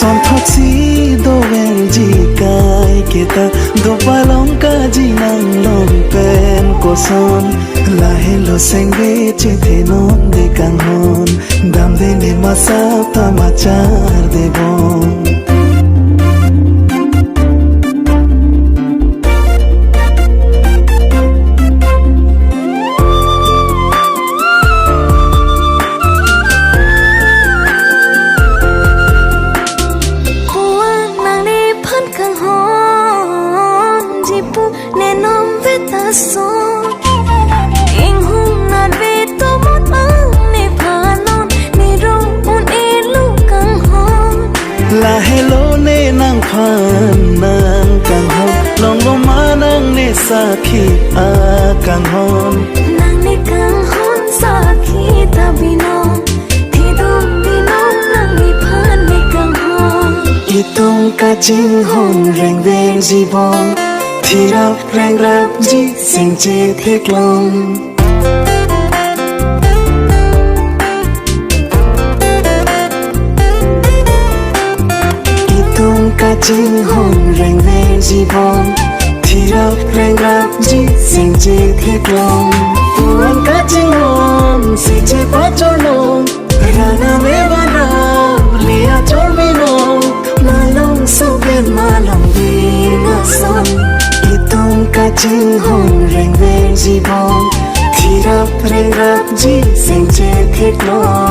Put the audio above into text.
son thot si do vel ji kai keta do palong ka ji nang lom pen ko son la hello sengbe che the non de kang hon dam de ne masa ta machar de bon la hello ne nang phan nang kang hon long lo ma nang ne sa khi a kang hon nang ne kang hon sa khi ta bino thi do bino nang ni phan ne kang hon itong ka jing hon reng veng ji bong thi rap reng rap ji sing che thek long ca chinh hồn reng veng ji bong thi rap reng rap ji sing che thek long tuan ca chinh hồn si che pa cho long rana me ban ra lia chor me long ma long so ben ma long vi na son itong ca chinh hồn reng veng ji bong thi rap reng rap ji sing che thek long